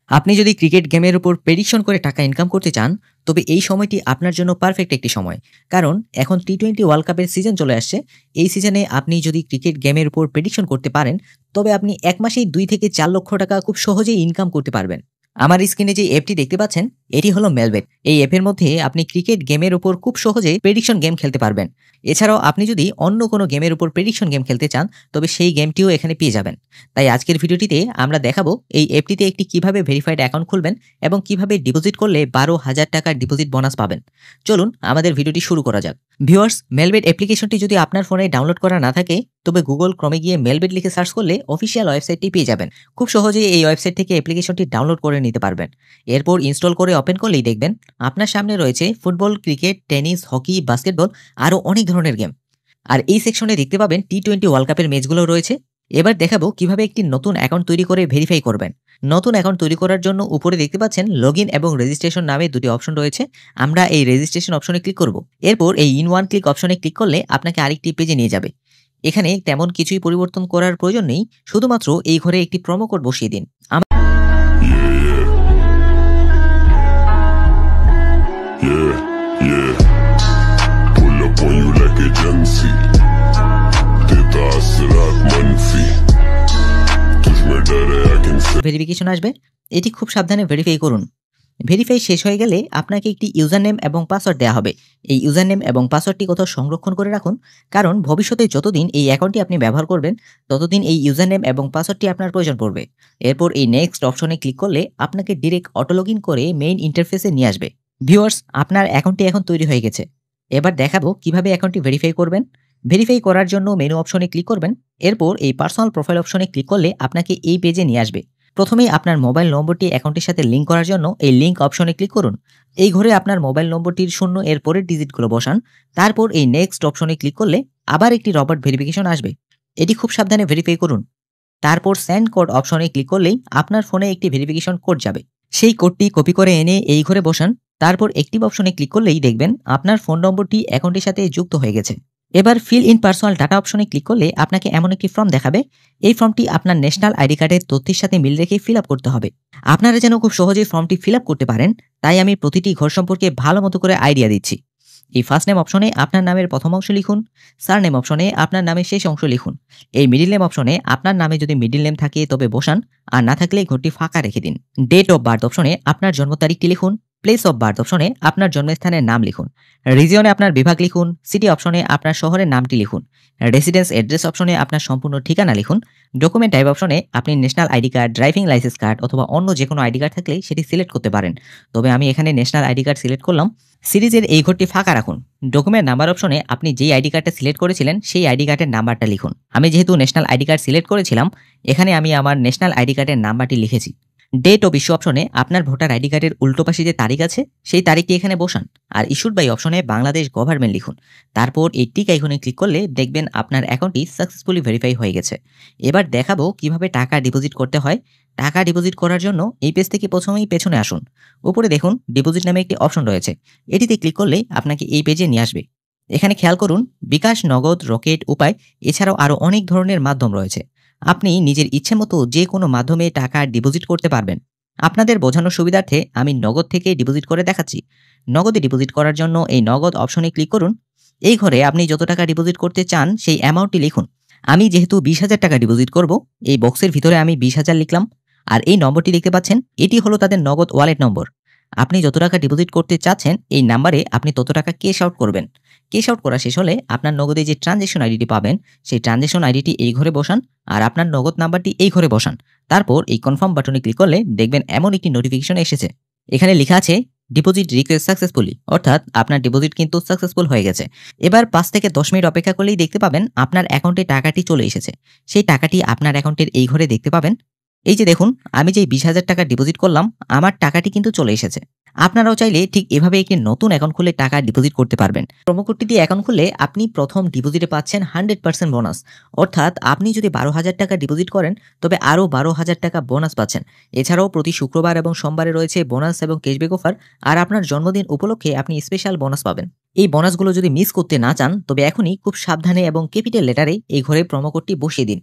আপনি যদি ক্রিকেট গেমের উপর প্রেডিকশন করে টাকা ইনকাম করতে চান, তবে এই সময়টি আপনার জন্য পারফেক্ট একটি সময়। কারণ এখন টি-20 ওয়ার্ল্ড কাপের সিজন চলে আসছে। এই সিজনে আপনি যদি ক্রিকেট গেমের উপর প্রেডিকশন করতে পারেন, তবে আপনি ১ মাসেই ২ থেকে ৪ লক্ষ টাকা খুব সহজেই ইনকাম করতে পারবেন। আমার স্ক্রিনে যে অ্যাপটি দেখতে পাচ্ছেন, এটি হলো মেলবেট। এই অ্যাপের মধ্যে আপনি ক্রিকেট গেমের উপর খুব সহজেই প্রেডিকশন গেম খেলতে পারবেন। এছাড়াও আপনি যদি অন্য কোনো গেমের উপর প্রেডিকশন গেম খেলতে চান, তবে সেই গেমটিও এখানে পেয়ে যাবেন। তাই আজকের ভিডিওটিতে আমরা দেখাবো এই অ্যাপটিতে একটি কিভাবে ভেরিফাইড অ্যাকাউন্ট খুলবেন এবং কিভাবে ডিপোজিট করলে ১২,০০০ টাকার ডিপোজিট বোনাস পাবেন। চলুন আমাদের ভিডিওটি শুরু করা যাক। ভিউয়ার্স, মেলবেট অ্যাপ্লিকেশনটি যদি আপনার ফোনে ডাউনলোড করা না থাকে, তবে গুগল ক্রমে গিয়ে মেলবেট লিখে সার্চ করলে অফিসিয়াল ওয়েবসাইটটি পেয়ে যাবেন। খুব সহজেই এই ওয়েবসাইট থেকে অ্যাপ্লিকেশনটি ডাউনলোড করে নিতে পারবেন। এরপর ইনস্টল করে ওপেন করলেই দেখবেন আপনার সামনে রয়েছে football, cricket, tennis, hockey, basketball আরও অনেক ধরনের গেম। আর এই সেকশনে দেখতে পাবেন টি-20 ওয়ার্ল্ড কাপের ম্যাচগুলো রয়েছে। এবার দেখাবো কিভাবে একটি নতুন অ্যাকাউন্ট তৈরি করে ভেরিফাই করবেন। নতুন অ্যাকাউন্ট তৈরি করার জন্য উপরে দেখতে পাচ্ছেন লগইন এবং রেজিস্ট্রেশন নামে দুটি অপশন রয়েছে। আমরা এই রেজিস্ট্রেশন অপশনে ক্লিক করব। এরপর এই ইন ওয়ান ক্লিক অপশনে ক্লিক করলে আপনাকে আরেকটি পেজে নিয়ে যাবে। এখানে তেমন কিছুই পরিবর্তন করার প্রয়োজন নেই, শুধুমাত্র এই ঘরে একটি প্রোমো কোড বসিয়ে দিন। ভেরিফিকেশন আসবে, এটি খুব সাবধানে ভেরিফাই করুন। ভেরিফাই শেষ হয়ে গেলে আপনাকে একটি ইউজার নেম এবং পাসওয়ার্ড দেওয়া হবে। এই ইউজার নেম এবং পাসওয়ার্ডটি কোথাও সংরক্ষণ করে রাখুন, কারণ ভবিষ্যতে যতদিন এই অ্যাকাউন্টটি আপনি ব্যবহার করবেন, ততদিন এই ইউজার নেম এবং পাসওয়ার্ডটি আপনার প্রয়োজন পড়বে। এরপর এই নেক্সট অপশনে ক্লিক করলে আপনাকে ডিরেক্ট অটো লগইন করে মেইন ইন্টারফেসে নিয়ে আসবে। ভিউয়ার্স, আপনার অ্যাকাউন্টটি এখন তৈরি হয়ে গেছে। এবার দেখাবো কিভাবে অ্যাকাউন্টটি ভেরিফাই করবেন। ভেরিফাই করার জন্য মেনু অপশনে ক্লিক করবেন। এরপর এই পার্সোনাল প্রোফাইল অপশনে ক্লিক করলে আপনাকে এই পেজে নিয়ে আসবে। প্রথমেই আপনার মোবাইল নম্বরটি অ্যাকাউন্টের সাথে লিঙ্ক করার জন্য এই লিঙ্ক অপশনে ক্লিক করুন। এই ঘরে আপনার মোবাইল নম্বরটির ০ এর পরের ডিজিটগুলো বসান। তারপর এই নেক্সট অপশনে ক্লিক করলে আবার একটি রবার্ট ভেরিফিকেশন আসবে। এটি খুব সাবধানে ভেরিফাই করুন। তারপর সেন্ড কোড অপশনে ক্লিক করলেই আপনার ফোনে একটি ভেরিফিকেশন কোড যাবে। সেই কোডটি কপি করে এনে এই ঘরে বসান। তারপর অ্যাক্টিভ অপশনে ক্লিক করলেই দেখবেন আপনার ফোন নম্বরটি অ্যাকাউন্টের সাথে যুক্ত হয়ে গেছে। এবার ফিল ইন পার্সোনাল ডাটা অপশনে ক্লিক করলে আপনাকে এমন একটি ফর্ম দেখাবে। এই ফর্মটি আপনার ন্যাশনাল আইডি কার্ডের তথ্যের সাথে মিল রেখে ফিল আপ করতে হবে। আপনারা যেন খুব সহজেই ফর্মটি ফিল আপ করতে পারেন, তাই আমি প্রতিটি ঘর সম্পর্কে ভালো মতো করে আইডিয়া দিচ্ছি। এই ফার্স্ট নেম অপশনে আপনার নামের প্রথম অংশ লিখুন। সার নেম অপশনে আপনার নামের শেষ অংশ লিখুন। এই মিডিল নেম অপশনে আপনার নামে যদি মিডিল নেম থাকে তবে বসান, আর না থাকলে ঘরটি ফাঁকা রেখে দিন। ডেট অফ বার্থ অপশনে আপনার জন্ম তারিখটি লিখুন। প্লেস অফ বার্থ অপশনে আপনার জন্মস্থানের নাম লিখুন। রিজিয়নে আপনার বিভাগ লিখুন। সিটি অপশনে আপনার শহরের নামটি লিখুন। রেসিডেন্স অ্যাড্রেস অপশনে আপনার সম্পূর্ণ ঠিকানা লিখুন। ডকুমেন্ট টাইপ অপশনে আপনি national ID card, driving licence card অথবা অন্য যে কোনো আইডি কার্ড থাকলে সেটি সিলেক্ট করতে পারেন। তবে আমি এখানে ন্যাশনাল আইডি কার্ড সিলেক্ট করলাম। সিরিজের এই ঘরটি ফাঁকা রাখুন। ডকুমেন্ট নাম্বার অপশনে আপনি যেই আইডি কার্ডটা সিলেক্ট করেছিলেন সেই আইডি কার্ডের নাম্বারটা লিখুন। আমি যেহেতু ন্যাশনাল আইডি কার্ড সিলেক্ট করেছিলাম, এখানে আমি আমার ন্যাশনাল আইডি কার্ডের নাম্বারটি লিখেছি। ডেট অফ ইস্যু অপশনে আপনার ভোটার আইডি কার্ডের উল্টো পাশে যে তারিখ আছে সেই তারিখটি এখানে বসান। আর ইস্যুড বাই অপশনে বাংলাদেশ গভর্নমেন্ট লিখুন। তারপর এই টিক আইকনে ক্লিক করলে দেখবেন আপনার অ্যাকাউন্টটি সাকসেসফুলি ভেরিফাই হয়ে গেছে। এবার দেখাবো কিভাবে টাকা ডিপোজিট করতে হয়। টাকা ডিপোজিট করার জন্য এই পেজ থেকে প্রথমেই পেছনে আসুন। উপরে দেখুন ডিপোজিট নামে একটি অপশন রয়েছে। এটিতে ক্লিক করলেই আপনাকে এই পেজে নিয়ে আসবে। এখানে খেয়াল করুন বিকাশ, নগদ, রকেট, উপায় এছাড়াও আরও অনেক ধরনের মাধ্যম রয়েছে। আপনি নিজের ইচ্ছে মতো যে কোনো মাধ্যমে টাকা ডিপোজিট করতে পারবেন। আপনাদের বোঝানোর সুবিধার্থে আমি নগদ থেকে ডিপোজিট করে দেখাচ্ছি। নগদে ডিপোজিট করার জন্য এই নগদ অপশনে ক্লিক করুন। এই ঘরে আপনি যত টাকা ডিপোজিট করতে চান সেই অ্যামাউন্টটি লিখুন। আমি যেহেতু ২০,০০০ টাকা ডিপোজিট করব, এই বক্সের ভিতরে আমি ২০,০০০ লিখলাম। আর এই নম্বরটি দেখতে পাচ্ছেন, এটি হলো তাদের নগদ ওয়ালেট নম্বর। আপনি যত টাকা ডিপোজিট করতে চাচ্ছেন এই নাম্বারে আপনি তত টাকা ক্যাশ আউট করবেন। ক্যাশ আউট করা শেষ হলে আপনার নগদে যে ট্রানজ্যাকশন আইডিটি পাবেন সেই ট্রানজ্যাকশন আইডিটি এই ঘরে বসান, আর আপনার নগদ নাম্বারটি এই ঘরে বসান। তারপর এই কনফার্ম বাটনে ক্লিক করলে দেখবেন এমন একটি নোটিফিকেশন এসেছে। এখানে লেখা আছে ডিপোজিট রিকোয়েস্ট সাকসেসফুলি, অর্থাৎ আপনার ডিপোজিট কিন্তু সাকসেসফুল হয়ে গেছে। এবার ৫ থেকে ১০ মিনিট অপেক্ষা করলেই দেখতে পাবেন আপনার অ্যাকাউন্টে টাকাটি চলে এসেছে। সেই টাকাটি আপনার অ্যাকাউন্টের এই ঘরে দেখতে পাবেন। এই যে দেখুন, আমি যেই ২০,০০০ টাকা ডিপোজিট করলাম আমার টাকাটি কিন্তু চলে এসেছে। আপনারাও চাইলে ঠিক এভাবে একটি নতুন অ্যাকাউন্ট খুলে টাকা ডিপোজিট করতে পারবেন। প্রোমো কোডটি দিয়ে অ্যাকাউন্ট খুললে আপনি প্রথম ডিপোজিটে পাচ্ছেন 100% বোনাস। অর্থাৎ আপনি যদি ১২,০০০ টাকা ডিপোজিট করেন তবে আরও ১২,০০০ টাকা বোনাস পাচ্ছেন। এছাড়াও প্রতি শুক্রবার এবং সোমবারে রয়েছে বোনাস এবং ক্যাশব্যাক অফার। আর আপনার জন্মদিন উপলক্ষে আপনি স্পেশাল বোনাস পাবেন। এই বোনাসগুলো যদি মিস করতে না চান তবে এখনই খুব সাবধানে এবং ক্যাপিটাল লেটারে এই ঘরে প্রোমো কোডটি বসিয়ে দিন।